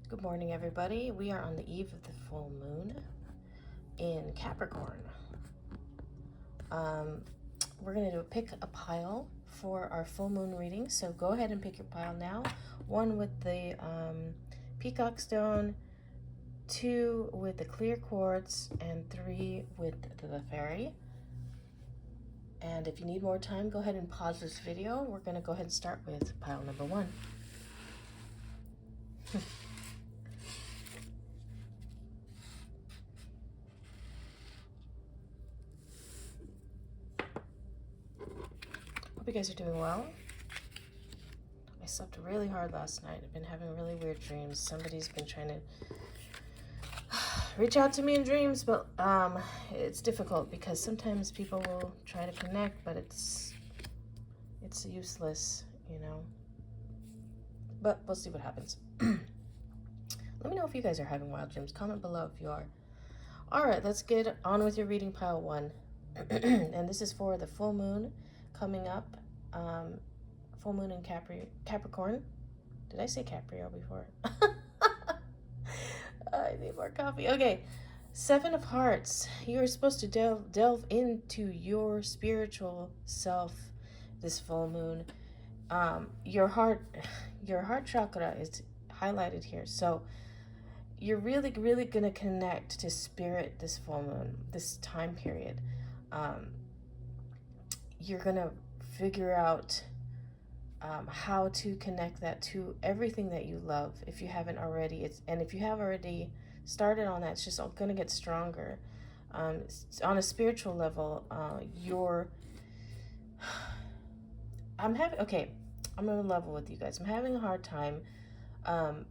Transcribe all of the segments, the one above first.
Good morning, everybody. We are on the eve of the full moon in Capricorn. We're going to pick a pile for our full moon reading. So go ahead and pick your pile now. One with the peacock stone, two with the clear quartz, and three with the fairy. And if you need more time, go ahead and pause this video. We're going to go ahead and start with pile number one. Hope you guys are doing well. I slept really hard last night. I've been having really weird dreams. Somebody's been trying to reach out to me in dreams, but it's difficult because sometimes people will try to connect, but it's useless, you know. But we'll see what happens. Let me know if you guys are having wild dreams. Comment below if you are. All right, let's get on with your reading, pile one. And this is for the full moon coming up. Full moon in Capricorn. Did I say Caprio before? I need more coffee. Okay. Seven of Hearts. You are supposed to delve into your spiritual self this full moon. Your heart chakra is highlighted here. So you're really going to connect to spirit this full moon, this time period. You're going to figure out how to connect that to everything that you love. If you haven't already, and if you have already started on that, it's just going to get stronger. On a spiritual level, I'm going to level with you guys. I'm having a hard time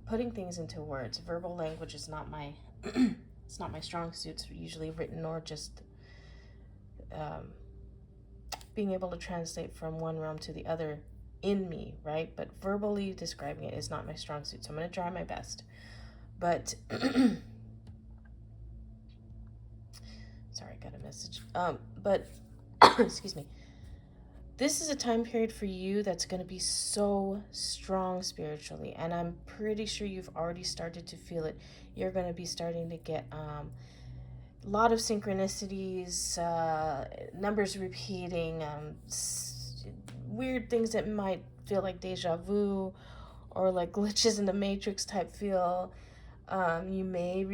putting things into words. Verbal language is not my it's not my strong suit. It's usually written or just being able to translate from one realm to the other in me, right? But verbally describing it is not my strong suit. So I'm going to try my best. But sorry, I got a message. But excuse me. This is a time period for you that's going to be so strong spiritually, and I'm pretty sure you've already started to feel it. You're going to be starting to get a lot of synchronicities, numbers repeating, weird things that might feel like deja vu or like glitches in the matrix type feel. You may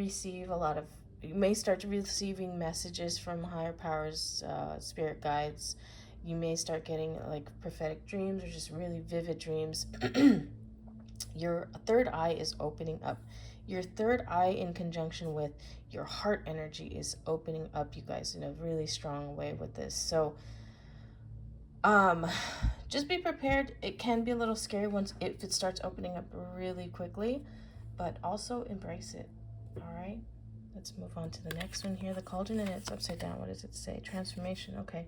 start receiving messages from higher powers, spirit guides. You may start getting like prophetic dreams or just really vivid dreams. Your third eye is opening up. Your third eye in conjunction with your heart energy is opening up, you guys, in a really strong way with this. So just be prepared. It can be a little scary if it starts opening up really quickly, but also embrace it. All right, let's move on to the next one here. The cauldron, and it's upside down. What does it say? Transformation. Okay.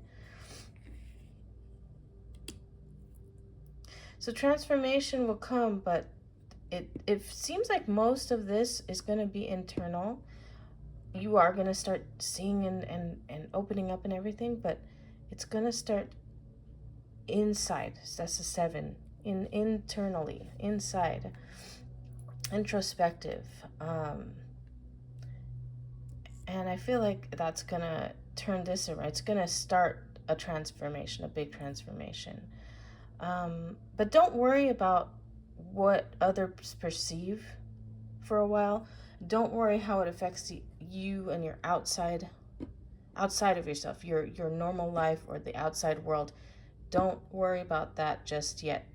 So transformation will come, but it seems like most of this is going to be internal. You are going to start seeing and opening up and everything, but it's going to start inside. So that's a 7. Internally, inside, introspective. And I feel like that's going to turn this around. It's going to start a transformation, a big transformation. But don't worry about what others perceive for a while. Don't worry how it affects you and your outside of yourself, your normal life or the outside world. Don't worry about that just yet.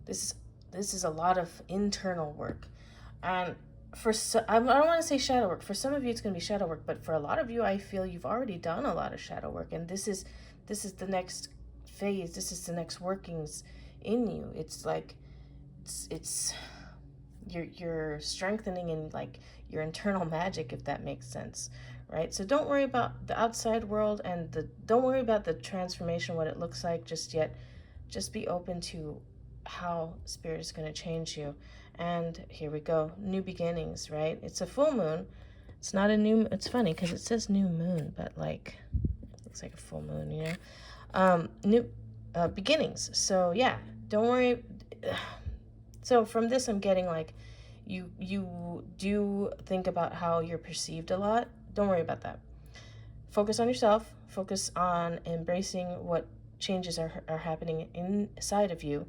This is a lot of internal work, and I don't want to say shadow work. For some of you, it's going to be shadow work, but for a lot of you, I feel you've already done a lot of shadow work, and this is the next phase. This is the next workings in you. It's like you're strengthening in like your internal magic, if that makes sense, right? So don't worry about the outside world and don't worry about the transformation, what it looks like just yet. Just be open to how spirit is going to change you. And here we go, new beginnings, right? It's a full moon. It's not a new. It's funny because it says new moon, but like it looks like a full moon, you know. New beginnings. So yeah, don't worry. So from this, I'm getting like you do think about how you're perceived a lot. Don't worry about that. Focus on yourself. Focus on embracing what changes are happening inside of you,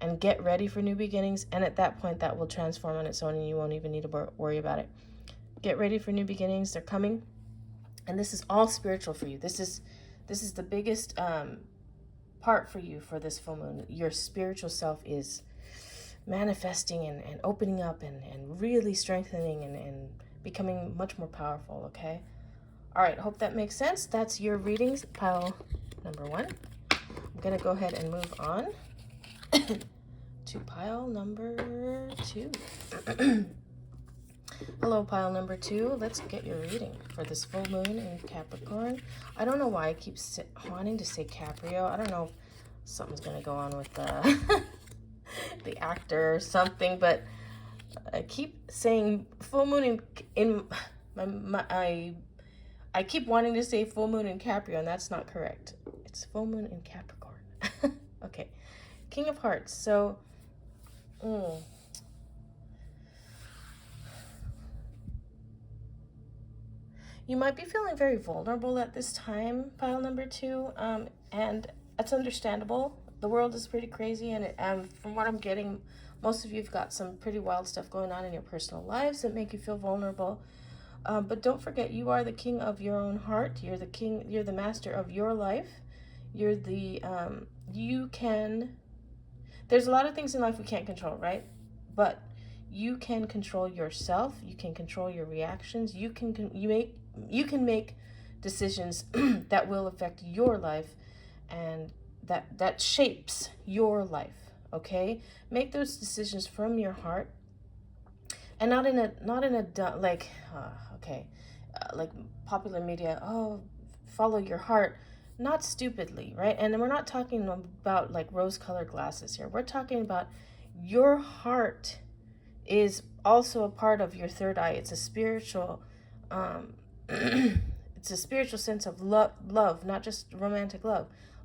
and get ready for new beginnings. And at that point, that will transform on its own, and you won't even need to worry about it. Get ready for new beginnings. They're coming, and this is all spiritual for you. This is the biggest part for you for this full moon. Your spiritual self is manifesting and opening up and really strengthening and becoming much more powerful, okay? All right, hope that makes sense. That's your readings, pile number 1. I'm going to go ahead and move on to pile number 2. Hello, pile number 2. Let's get your reading for this full moon in Capricorn. I don't know why I keep wanting to say Caprio. I don't know if something's going to go on with the actor or something, but I keep saying full moon in I keep wanting to say full moon in Caprio, and that's not correct. It's full moon in Capricorn. Okay. King of Hearts. So, you might be feeling very vulnerable at this time, pile number 2, and that's understandable. The world is pretty crazy, and from what I'm getting, most of you have got some pretty wild stuff going on in your personal lives that make you feel vulnerable. But don't forget, you are the king of your own heart. You're the king. You're the master of your life. You're the, you can, there's a lot of things in life we can't control, right? But you can control yourself. You can control your reactions. You can make decisions that will affect your life, and that shapes your life, okay? Make those decisions from your heart, and not in a like like popular media, follow your heart, not stupidly, right? And we're not talking about like rose-colored glasses here. We're talking about your heart is also a part of your third eye. It's a spiritual it's a spiritual sense of love, not just romantic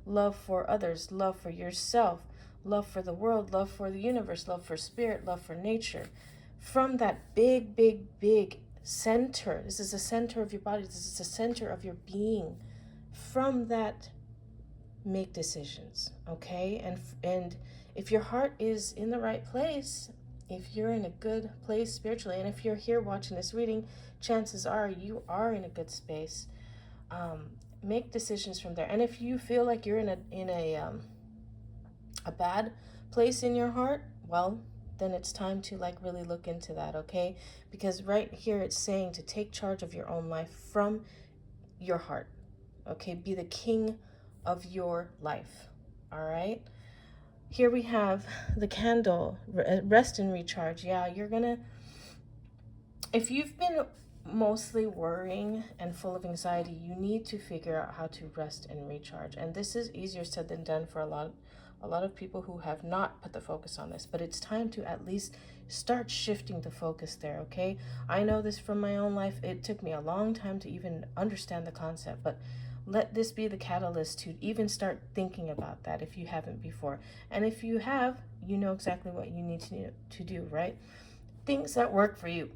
love for others, love for yourself, love for the world, love for the universe, love for spirit, love for nature. From that big center, this is the center of your body, this is the center of your being. From that, make decisions, okay? And if your heart is in the right place, if you're in a good place spiritually, and if you're here watching this reading, chances are you are in a good space. Make decisions from there. And if you feel like you're in a bad place in your heart, well, then it's time to like really look into that, okay? Because right here it's saying to take charge of your own life from your heart, okay? Be the king of your life, all right? Here we have the candle, rest and recharge. Yeah, you're gonna, if you've been mostly worrying and full of anxiety, you need to figure out how to rest and recharge. And this is easier said than done for a lot of people who have not put the focus on this, but it's time to at least start shifting the focus there, okay? I know this from my own life. It took me a long time to even understand the concept, but let this be the catalyst to even start thinking about that if you haven't before. And if you have, you know exactly what you need to do, right? Things that work for you.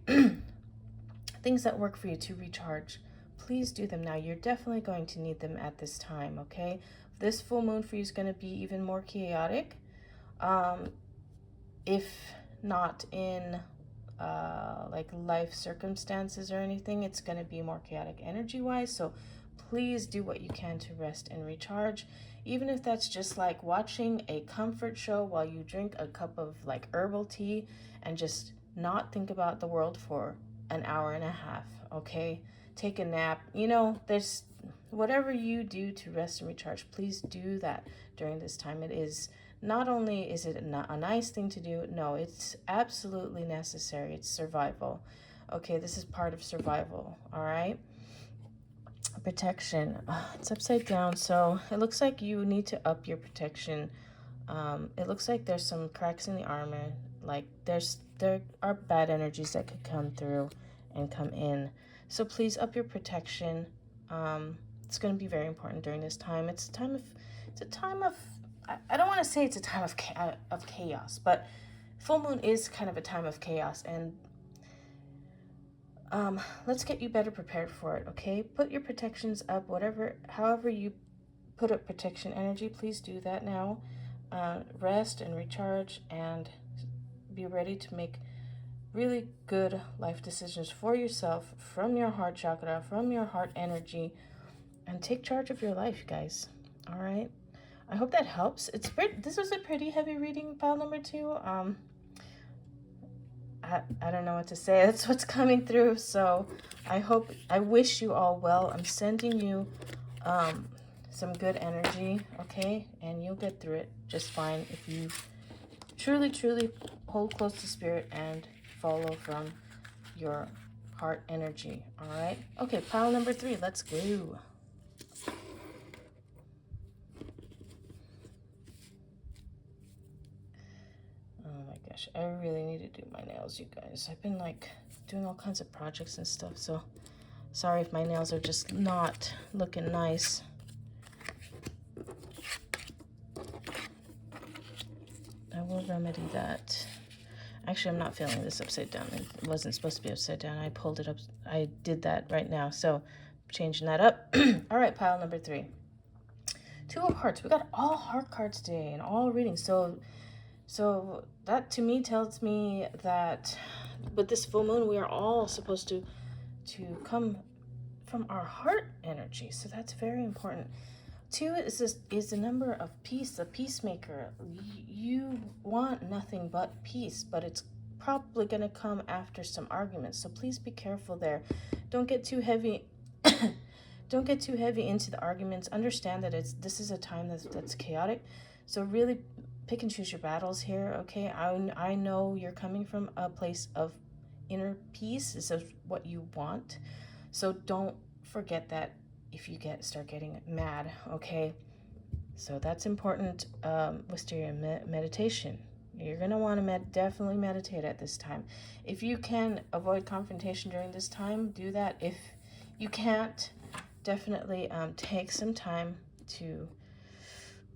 Things that work for you to recharge. Please do them now. You're definitely going to need them at this time, okay? This full moon for you is going to be even more chaotic. If not in like life circumstances or anything, it's going to be more chaotic energy-wise. So please do what you can to rest and recharge. Even if that's just like watching a comfort show while you drink a cup of like herbal tea and just not think about the world for an hour and a half, okay? Take a nap. You know, there's whatever you do to rest and recharge, please do that during this time. It is not only is it a nice thing to do, no, it's absolutely necessary. It's survival. Okay, this is part of survival, all right? Protection. It's upside down, so it looks like you need to up your protection. It looks like there's some cracks in the armor. Like there are bad energies that could come through and come in. So please up your protection. It's going to be very important during this time. It's a time of I don't want to say it's a time of chaos, but full moon is kind of a time of chaos, and let's get you better prepared for it, okay? Put your protections up, however you put up protection energy, please do that now. Rest and recharge and be ready to make really good life decisions for yourself from your heart chakra, from your heart energy, and take charge of your life, guys. All right. I hope that helps. This was a pretty heavy reading, pile number 2. I don't know what to say. That's what's coming through. So I wish you all well. I'm sending you some good energy, okay? And you'll get through it just fine if you truly, truly hold close to spirit and follow from your heart energy, all right? Okay, pile number 3, let's go. Oh my gosh, I really need to do my nails, you guys. I've been like doing all kinds of projects and stuff, so sorry if my nails are just not looking nice. I will remedy that. Actually, I'm not feeling this upside down. It wasn't supposed to be upside down. I pulled it up. I did that right now, so changing that up. All right, pile number 3. 2 of Hearts. We got all heart cards today and all readings. So that to me tells me that with this full moon, we are all supposed to come from our heart energy. So that's very important. 2 is the number of peace, the peacemaker. You want nothing but peace, but it's probably going to come after some arguments. So please be careful there. Don't get too heavy. Don't get too heavy into the arguments. Understand that this is a time that's chaotic. So really pick and choose your battles here, okay? I know you're coming from a place of inner peace. This is what you want. So don't forget that if you start getting mad, okay? So that's important. Wisteria meditation. You're going to want to definitely meditate at this time. If you can avoid confrontation during this time, do that. If you can't, definitely take some time to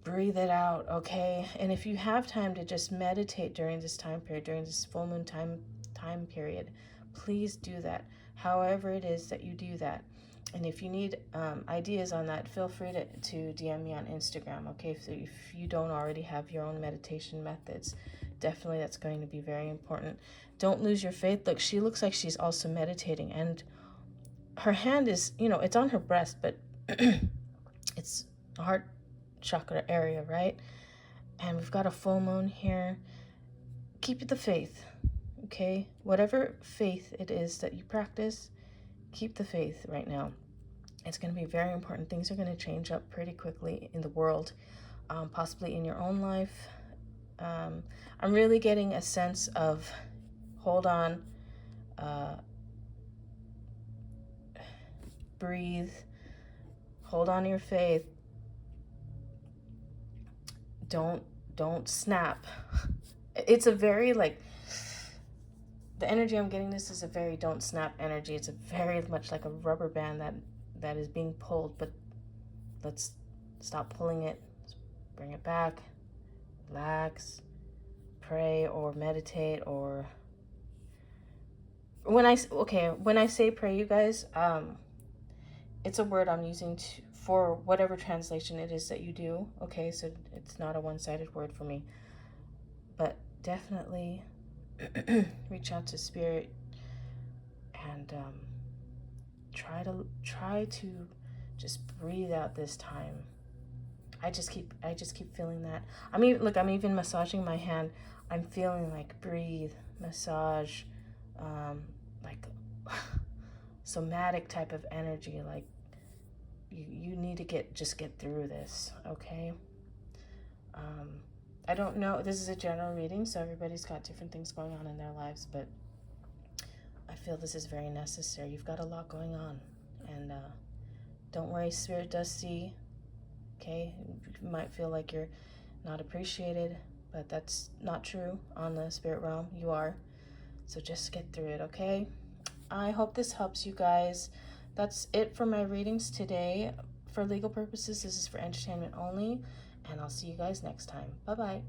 breathe it out, okay? And if you have time to just meditate during this time period, during this full moon time period, please do that. However it is that you do that. And if you need ideas on that, feel free to DM me on Instagram, okay? So if you don't already have your own meditation methods, definitely that's going to be very important. Don't lose your faith. Look, she looks like she's also meditating, and her hand is, it's on her breast, but it's heart chakra area, right? And we've got a full moon here. Keep the faith, okay? Whatever faith it is that you practice, keep the faith right now. It's going to be very important. Things are going to change up pretty quickly in the world, possibly in your own life. I'm really getting a sense of, hold on, breathe, hold on to your faith. Don't snap. It's a very the energy I'm getting, this is a very don't snap energy. It's a very much like a rubber band that is being pulled, but let's stop pulling it. Let's bring it back. Relax. Pray or meditate, or when I say pray, you guys, it's a word I'm using for whatever translation it is that you do, okay? So it's not a one-sided word for me. But definitely reach out to spirit and try to just breathe out this time. I just keep feeling that. I'm even massaging my hand. I'm feeling like breathe, massage, like somatic type of energy. Like you need to get through this, okay? I don't know. This is a general reading, so everybody's got different things going on in their lives, but I feel this is very necessary. You've got a lot going on, and don't worry, spirit does see. Okay, you might feel like you're not appreciated, but that's not true on the spirit realm. You are. So just get through it, okay? I hope this helps you guys. That's it for my readings today. For legal purposes, this is for entertainment only, and I'll see you guys next time. Bye-bye.